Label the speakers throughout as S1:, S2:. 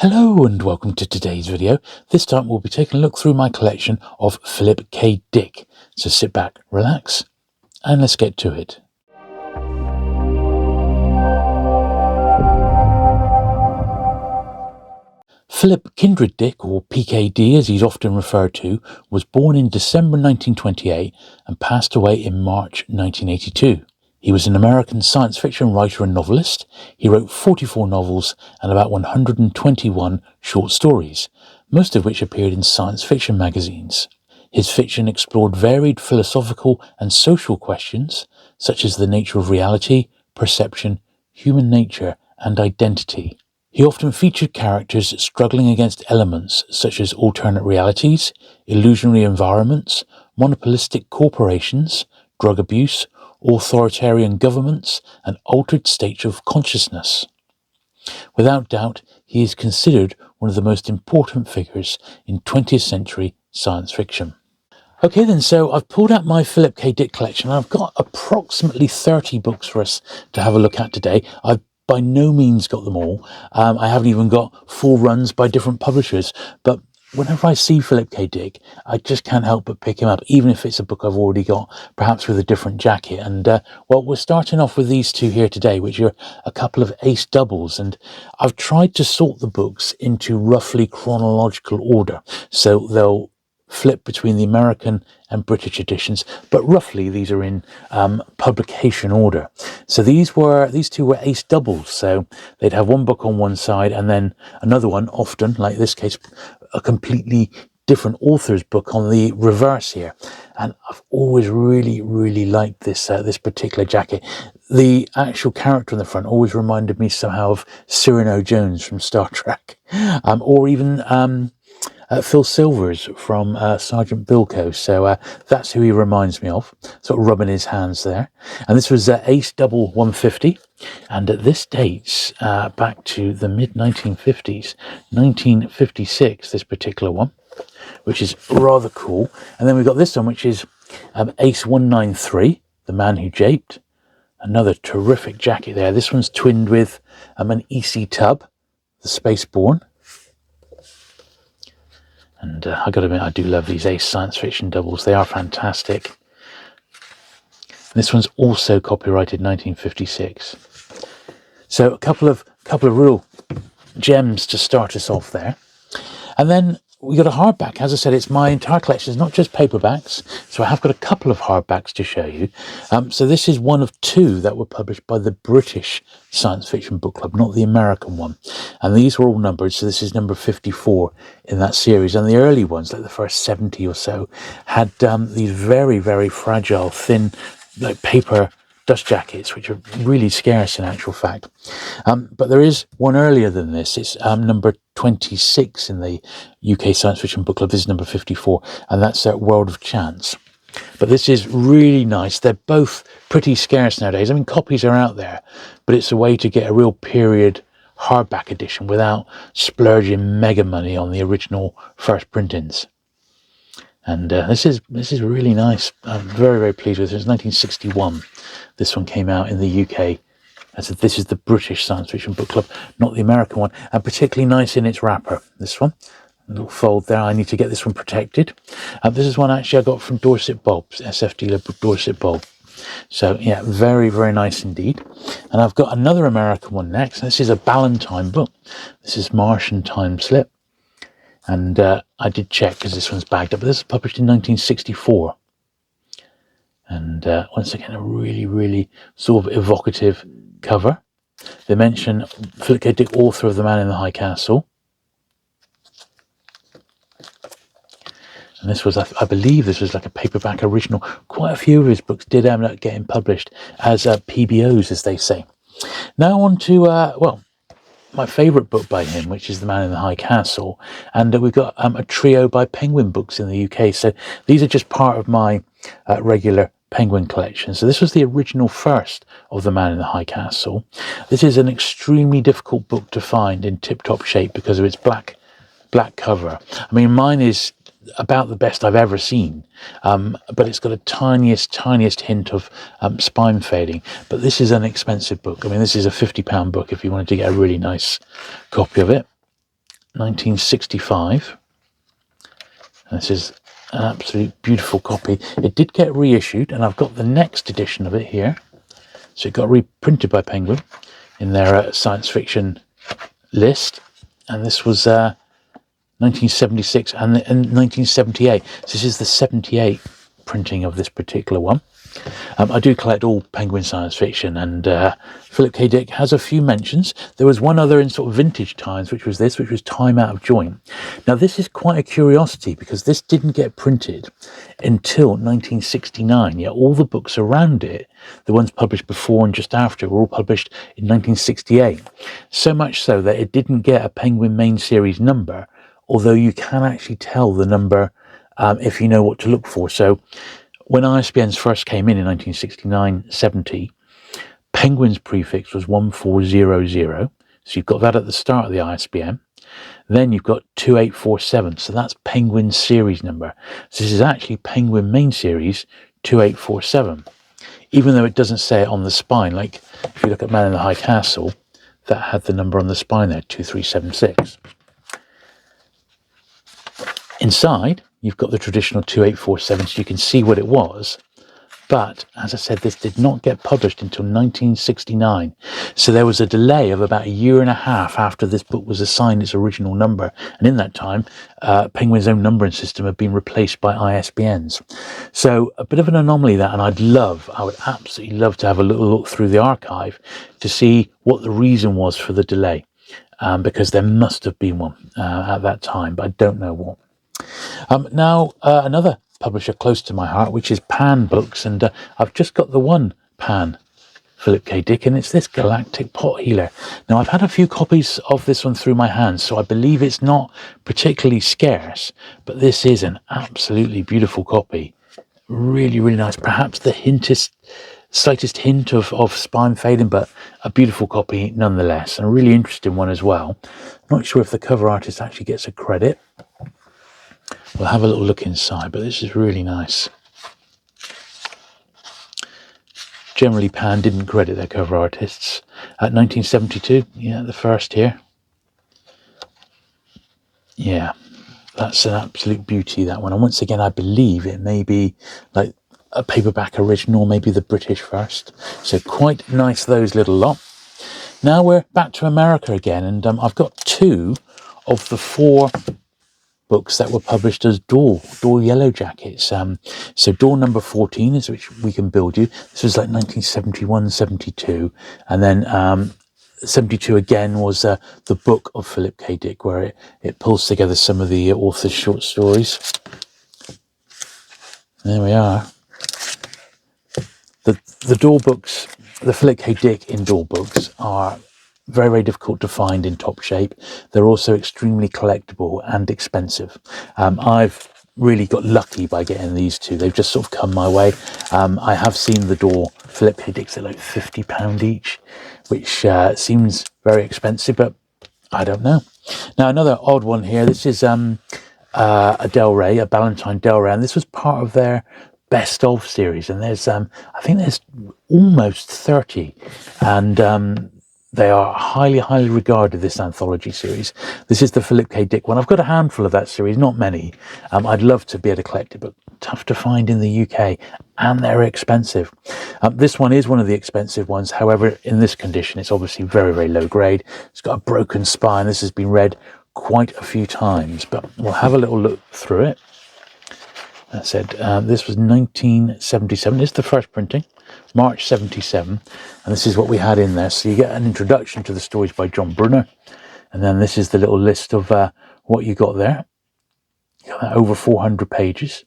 S1: Hello and welcome to today's video. This time we'll be taking a look through my collection of Philip K. Dick. So sit back, relax, and let's get to it. Philip Kindred Dick, or PKD as he's often referred to, was born in December 1928 and passed away in March 1982. He was an American science fiction writer and novelist. He wrote 44 novels and about 121 short stories, most of which appeared in science fiction magazines. His fiction explored varied philosophical and social questions, such as the nature of reality, perception, human nature, and identity. He often featured characters struggling against elements such as alternate realities, illusionary environments, monopolistic corporations, drug abuse, authoritarian governments, and altered states of consciousness. Without doubt, he is considered one of the most important figures in 20th century science fiction. Okay then, so I've pulled out my Philip K. Dick collection and I've got approximately 30 books for us to have a look at today. I've by no means got them all. I haven't even got full runs by different publishers, but whenever I see Philip K. Dick, I just can't help but pick him up, even if it's a book I've already got, perhaps with a different jacket. And, well, we're starting off with these two here today, which are a couple of ace doubles. And I've tried to sort the books into roughly chronological order, so they'll flip between the American and British editions, but roughly these are in publication order. So these two were ace doubles, so they'd have one book on one side and then another one, often, like this case, a completely different author's book on the reverse here. And I've always really liked this this particular jacket. The actual character on the front always reminded me somehow of Cyrano Jones from Star Trek, or even Phil Silvers from Sergeant Bilko. So that's who he reminds me of, sort of rubbing his hands there. And this was Ace Double 150. And this dates back to the mid-1950s, 1956, this particular one, which is rather cool. And then we've got this one, which is Ace 193, The Man Who Japed. Another terrific jacket there. This one's twinned with an EC Tub, The Spaceborne. And I got to admit, I do love these Ace science fiction doubles. They are fantastic. This one's also copyrighted 1956. So a couple of real gems to start us off there. And then we got a hardback. As I said, it's my entire collection. It's not just paperbacks. So I have got a couple of hardbacks to show you. So this is one of two that were published by the British Science Fiction Book Club, not the American one. And these were all numbered. So this is number 54 in that series. And the early ones, like the first 70 or so, had these very fragile, thin, like paper dust jackets, which are really scarce in actual fact. But there is one earlier than this. It's number 26 in the UK Science Fiction Book Club. This is number 54, and that's World of Chance. But this is really nice. They're both pretty scarce nowadays. I mean, copies are out there, but it's a way to get a real period hardback edition without splurging mega money on the original first printings. And this is really nice. I'm very pleased with it. It's 1961. This one came out in the UK. As this is the British Science Fiction Book Club, not the American one. And particularly nice in its wrapper, this one. A little fold there. I need to get this one protected. This is one actually I got from Dorset Bulbs, SF dealer Dorset Bulb. So yeah, very nice indeed. And I've got another American one next. This is a Ballantine book. This is Martian Time Slip. And I did check because this one's bagged up, but this was published in 1964. And once again, a really sort of evocative cover. They mention Philip K. Dick, author of The Man in the High Castle. And this was, I believe this was like a paperback original. Quite a few of his books did end up getting published as PBOs, as they say. Now on to, well, my favourite book by him, which is The Man in the High Castle. And we've got a trio by Penguin Books in the UK. So these are just part of my regular Penguin collection. So this was the original first of The Man in the High Castle. This is an extremely difficult book to find in tip-top shape because of its black cover. I mean, mine is about the best I've ever seen, but it's got a tiniest hint of spine fading. But this is an expensive book. I mean, this is a £50 book if you wanted to get a really nice copy of it. 1965. And this is an absolute beautiful copy. It did get reissued, and I've got the next edition of it here. So it got reprinted by Penguin in their science fiction list, and this was 1976 and 1978. So this is the 78 printing of this particular one. I do collect all Penguin science fiction, and Philip K. Dick has a few mentions. There was one other in sort of vintage times, which was Time Out of Joint. Now this is quite a curiosity because this didn't get printed until 1969, yet all the books around it, the ones published before and just after, were all published in 1968. So much so that it didn't get a Penguin main series number, although you can actually tell the number if you know what to look for. So when ISBNs first came in 1969-70, Penguin's prefix was 1400. So you've got that at the start of the ISBN. Then you've got 2847. So that's Penguin's series number. So this is actually Penguin main series 2847. Even though it doesn't say it on the spine, like if you look at Man in the High Castle, that had the number on the spine there, 2376. Inside, you've got the traditional 2847, so you can see what it was. But, as I said, this did not get published until 1969. So there was a delay of about a year and a half after this book was assigned its original number. And in that time, Penguin's own numbering system had been replaced by ISBNs. So a bit of an anomaly that, and I would absolutely love to have a little look through the archive to see what the reason was for the delay. Because there must have been one at that time, but I don't know what. Now, another publisher close to my heart, which is Pan Books, and I've just got the one Pan Philip K. Dick, and it's this Galactic Pot Healer. Now, I've had a few copies of this one through my hands, so I believe it's not particularly scarce, but this is an absolutely beautiful copy. Really, really nice. Perhaps the slightest hint of spine fading, but a beautiful copy nonetheless, and a really interesting one as well. Not sure if the cover artist actually gets a credit. We'll have a little look inside, but this is really nice. Generally, Pan didn't credit their cover artists. At 1972, yeah, the first here. Yeah, that's an absolute beauty, that one. And once again, I believe it may be like a paperback original, maybe the British first. So quite nice, those little lot. Now we're back to America again, and I've got 2 of the 4 books that were published as DAW Yellow Jackets. So DAW number 14 is Which We Can Build You. This was like 1971, 72. And then 72 again was the book of Philip K. Dick, where it pulls together some of the author's short stories. There we are. The DAW books, the Philip K. Dick in DAW books are very, very difficult to find in top shape. They're also extremely collectible and expensive. I've really got lucky by getting these 2. They've just sort of come my way. I have seen the DAW Philip K. Dicks at like £50 each, which seems very expensive, but I don't know. Now, another odd one here. This is a Del Rey, a Ballantine Del Rey, and this was part of their best of series. And there's, I think there's almost 30, and they are highly, highly regarded, this anthology series. This is the Philip K. Dick one. I've got a handful of that series, not many. I'd love to be able to collect it, but tough to find in the UK, and they're expensive. This one is one of the expensive ones. However, in this condition, it's obviously very, very low grade. It's got a broken spine. This has been read quite a few times, but we'll have a little look through it. I said this was 1977. This is the first printing, March 77, and this is what we had in there. So you get an introduction to the stories by John Brunner, and then this is the little list of what you got there. You got over 400 pages.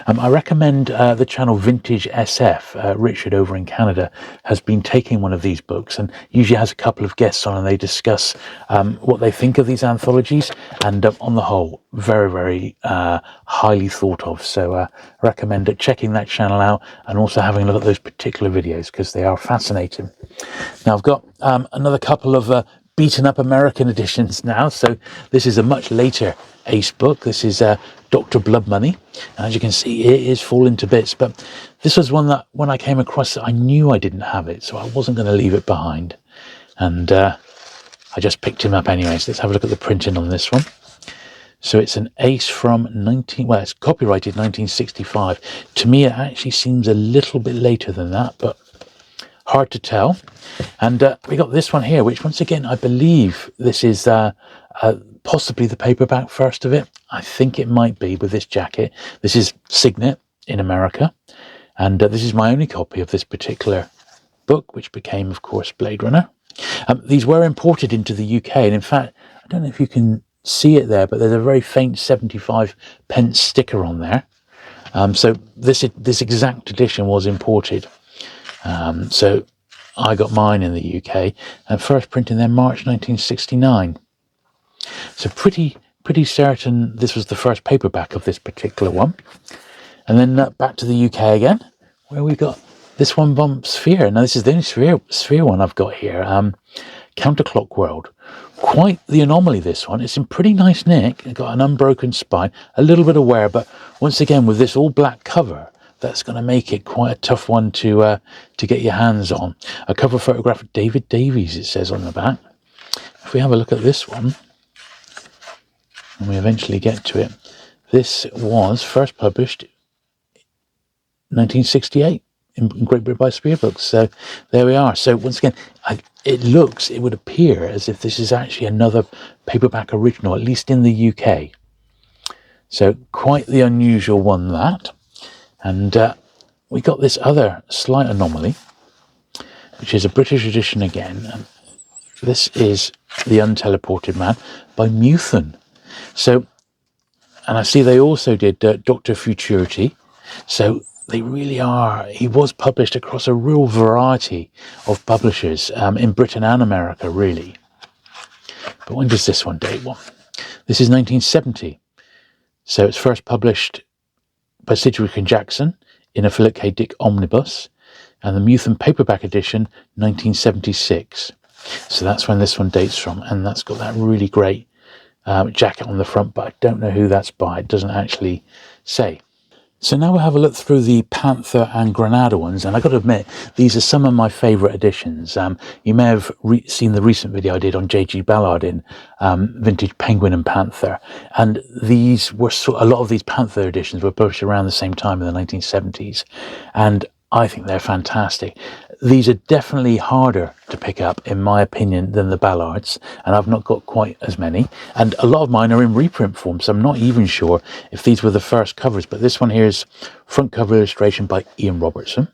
S1: I recommend the channel Vintage SF. Richard over in Canada has been taking one of these books and usually has a couple of guests on, and they discuss what they think of these anthologies, and on the whole, very, very highly thought of. So I recommend checking that channel out and also having a look at those particular videos because they are fascinating. Now I've got another couple of beaten up American editions now. So this is a much later Ace book. This is Dr. Blood Money. And as you can see, it is falling to bits, but this was one that when I came across it, I knew I didn't have it, so I wasn't going to leave it behind. And I just picked him up anyway. So let's have a look at the printing on this one. So it's an ace from it's copyrighted 1965. To me, it actually seems a little bit later than that, but hard to tell. And we got this one here, which once again, I believe this is possibly the paperback first of it. I think it might be with this jacket. This is Signet in America. And this is my only copy of this particular book, which became, of course, Blade Runner. These were imported into the UK. And in fact, I don't know if you can see it there, but there's a very faint 75p sticker on there. So this exact edition was imported. So I got mine in the UK and first printed there March 1969. So pretty certain this was the first paperback of this particular one. And then back to the UK again, where we got this one from Sphere. Now this is the only Sphere one I've got here. Counterclock World. Quite the anomaly, this one. It's in pretty nice nick. It's got an unbroken spine, a little bit of wear, but once again with this all black cover, that's going to make it quite a tough one to get your hands on. A cover photograph of David Davies, it says on the back. If we have a look at this one, and we eventually get to it, this was first published 1968 in Great Britain by Spear Books. So there we are. So once again, it would appear as if this is actually another paperback original, at least in the UK. So quite the unusual one, that. And we got this other slight anomaly, which is a British edition again. And this is The Unteleported Man by Muthen. So, and I see they also did Dr. Futurity. So they really are. He was published across a real variety of publishers in Britain and America, really. But when does this one date? Well, this is 1970. So it's first published by Sidgwick and Jackson in a Philip K. Dick omnibus, and the Muthen paperback edition 1976. So that's when this one dates from, and that's got that really great jacket on the front, but I don't know who that's by. It doesn't actually say. So now we'll have a look through the Panther and Granada ones, and I've got to admit, these are some of my favourite editions. You may have seen the recent video I did on J.G. Ballard in Vintage Penguin and Panther, and these were a lot of these Panther editions were published around the same time in the 1970s, and I think they're fantastic. These are definitely harder to pick up, in my opinion, than the Ballards, and I've not got quite as many. And a lot of mine are in reprint form, so I'm not even sure if these were the first covers. But this one here is front cover illustration by Ian Robertson.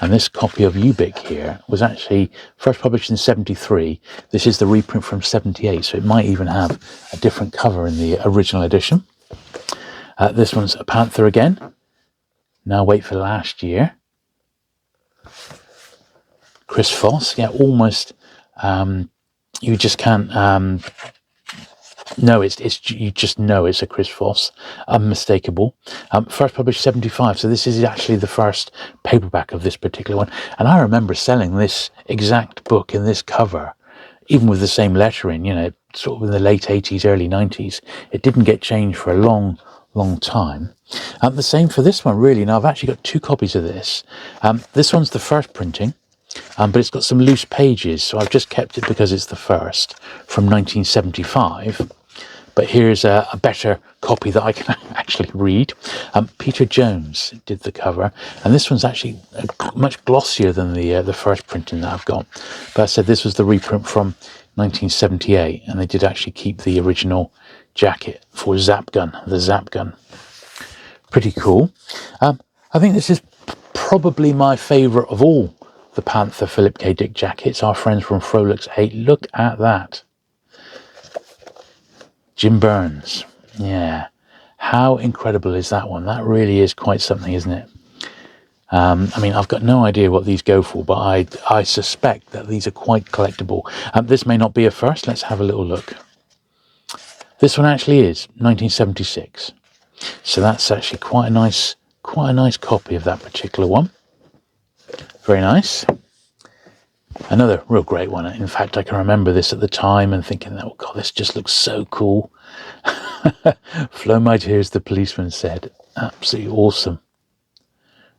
S1: And this copy of Ubik here was actually first published in 73. This is the reprint from 78, so it might even have a different cover in the original edition. This one's a Panther again. Now wait for last year. Chris Foss, yeah, almost. You just can't. No, you just know it's a Chris Foss, unmistakable. First published 75, so this is actually the first paperback of this particular one. And I remember selling this exact book in this cover, even with the same lettering. You know, sort of in the late 80s, early 90s. It didn't get changed for a long time. The same for this one, really. Now I've actually got two copies of this. This one's the first printing. But it's got some loose pages, so I've just kept it because it's the first from 1975. But here's a better copy that I can actually read. Peter Jones did the cover, and this one's actually much glossier than the first printing that I've got. But I said this was the reprint from 1978, and they did actually keep the original jacket for Zap Gun, the Zap Gun. Pretty cool. I think this is probably my favourite of all the Panther Philip K. Dick jackets. Our friends from Frolix 8. Look at that. Jim Burns. Yeah. How incredible is that one? That really is quite something, isn't it? I mean, I've got no idea what these go for, but I suspect that these are quite collectible. This may not be a first. Let's have a little look. This one actually is 1976. So that's actually quite a nice copy of that particular one. Very nice. Another real great one. In fact, I can remember this at the time and thinking, oh God, this just looks so cool. Flow my tears, the policeman said. Absolutely awesome.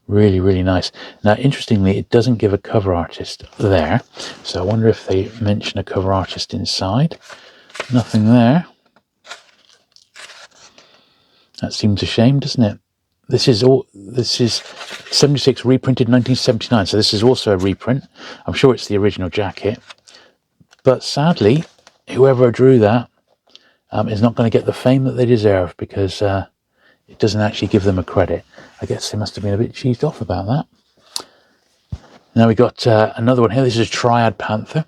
S1: Really, really nice. Now, interestingly, it doesn't give a cover artist there. So I wonder if they mention a cover artist inside. Nothing there. That seems a shame, doesn't it? This is 76 reprinted 1979. So this is also a reprint. I'm sure it's the original jacket. But sadly, whoever drew that is not going to get the fame that they deserve, because it doesn't actually give them a credit. I guess they must have been a bit cheesed off about that. Now we got another one here. This is a Triad Panther,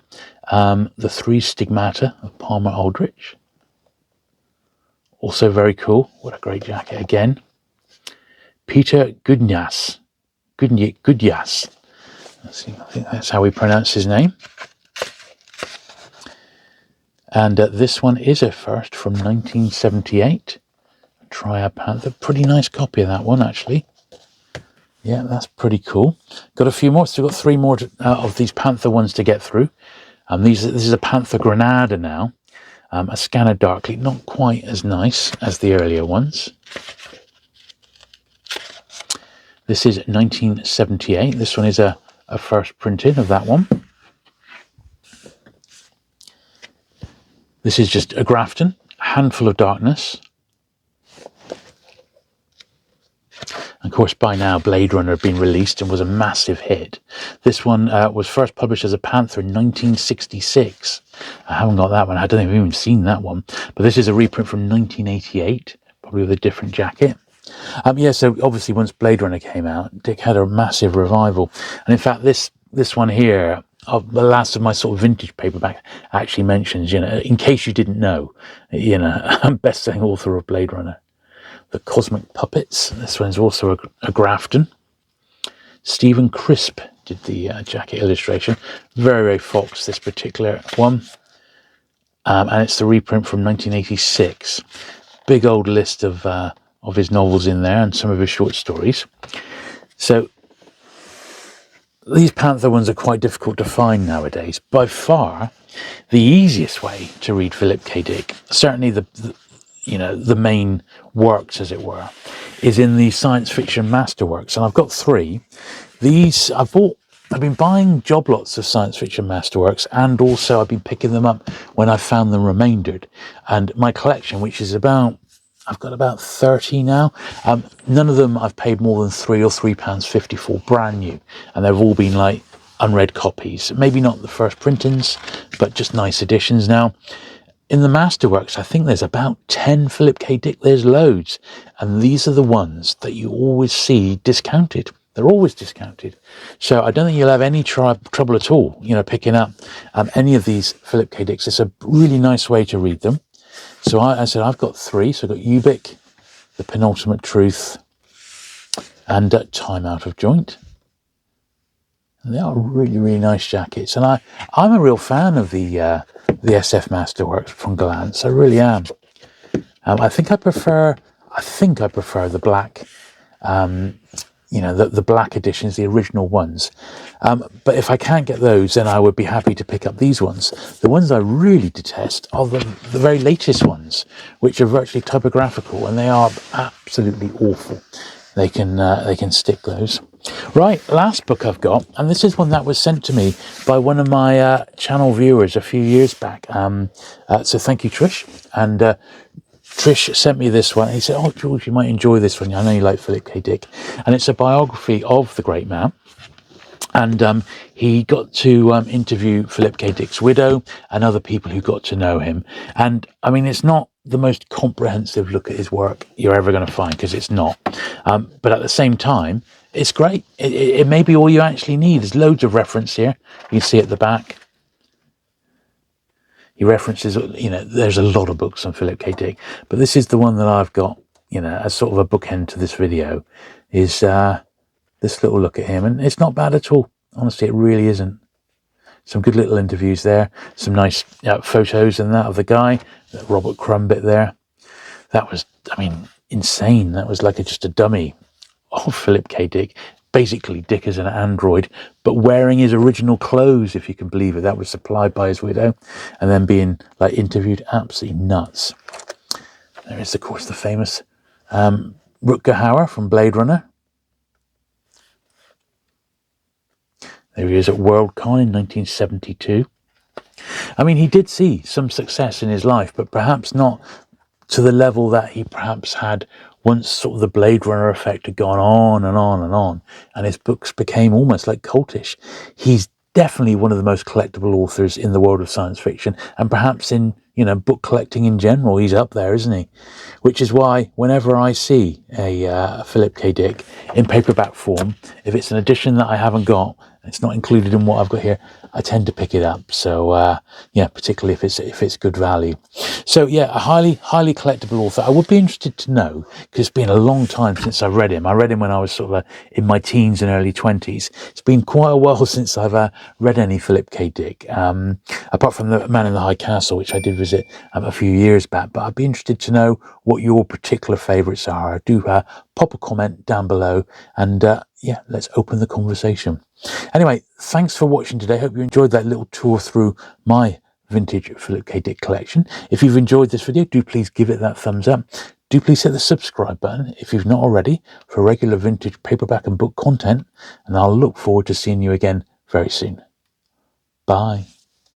S1: the 3 Stigmata of Palmer Aldrich. Also very cool. What a great jacket again. Peter Gudjas. Gudjas. Let's see, I think that's how we pronounce his name. And this one is a first from 1978. A Triad Panther. Pretty nice copy of that one, actually. Yeah, that's pretty cool. Got a few more. So we've got 3 more of these Panther ones to get through. This is a Panther Granada now. A Scanner Darkly. Not quite as nice as the earlier ones. This is 1978. This one is a first printing of that one. This is just a Grafton, Handful of Darkness. Of course, by now, Blade Runner had been released and was a massive hit. This one was first published as a Panther in 1966. I haven't got that one. I don't think I've even seen that one. But this is a reprint from 1988, probably with a different jacket. Yeah, so obviously once Blade Runner came out, Dick had a massive revival. And in fact, this one here, the last of my sort of vintage paperback, actually mentions, in case you didn't know, best-selling author of Blade Runner. The Cosmic Puppets. This one's also a Grafton. Stephen Crisp did the jacket illustration. Very, very Fox, this particular one. And it's the reprint from 1986. Big old list of his novels in there and some of his short stories. So these Panther ones are quite difficult to find nowadays. By far, the easiest way to read Philip K. Dick, certainly the main works, as it were, is in the science fiction masterworks. And I've got 3. These I've been buying job lots of science fiction masterworks, and also I've been picking them up when I found them remaindered. And my collection, which is I've got about 30 now. None of them I've paid more than £3 or £3.50 for, brand new. And they've all been like unread copies. Maybe not the first printings, but just nice editions. Now, in the masterworks, I think there's about 10 Philip K. Dick. There's loads. And these are the ones that you always see discounted. They're always discounted. So I don't think you'll have any trouble at all, picking up any of these Philip K. Dicks. It's a really nice way to read them. So I said I've got 3. So I've got Ubik, The Penultimate Truth, and Time Out of Joint. And they are really, really nice jackets. And I'm a real fan of the SF Masterworks from Glance. I really am. I think I prefer the black, the black editions, the original ones. But if I can't get those, then I would be happy to pick up these ones. The ones I really detest are the very latest ones, which are virtually typographical, and they are absolutely awful. They can stick those. Right, last book I've got, and this is one that was sent to me by one of my channel viewers a few years back. So thank you, Trish. And Trish sent me this one. He said, "Oh, Jules, you might enjoy this one. I know you like Philip K. Dick." And it's a biography of the great man. And he got to interview Philip K. Dick's widow and other people who got to know him. And I mean, it's not the most comprehensive look at his work you're ever going to find, because it's not. But at the same time, it's great. It may be all you actually need. There's loads of reference here. You can see at the back. He references, there's a lot of books on Philip K. Dick, but this is the one that I've got, as sort of a bookend to this video, is this little look at him. And it's not bad at all. Honestly, it really isn't. Some good little interviews there. Some nice photos and that of the guy. That Robert Crumb bit there. That was, insane. That was like just a dummy of Philip K. Dick. Basically, Dick is an android, but wearing his original clothes, if you can believe it. That was supplied by his widow, and then being interviewed. Absolutely nuts. There is, of course, the famous Rutger Hauer from Blade Runner. There he is at Worldcon in 1972. I mean, he did see some success in his life, but perhaps not to the level that he perhaps had once sort of the Blade Runner effect had gone on and on and on, and his books became almost like cultish. He's definitely one of the most collectible authors in the world of science fiction, and perhaps in, you know, book collecting in general. He's up there, isn't he? Which is why whenever I see a Philip K. Dick in paperback form, if it's an edition that I haven't got, it's not included in what I've got here, I tend to pick it up. So yeah, particularly if it's good value. So yeah, a highly collectible author. I would be interested to know, because it's been a long time since I've read him. I read him when I was sort of in my teens and early 20s. It's been quite a while since I've read any Philip K. Dick, apart from The Man in the High Castle, which I did visit a few years back. But I'd be interested to know what your particular favourites are. Do pop a comment down below, and yeah, let's open the conversation. Anyway, thanks for watching today. Hope you enjoyed that little tour through my vintage Philip K. Dick collection. If you've enjoyed this video, do please give it that thumbs up. Do please hit the subscribe button if you've not already for regular vintage paperback and book content, and I'll look forward to seeing you again very soon. Bye.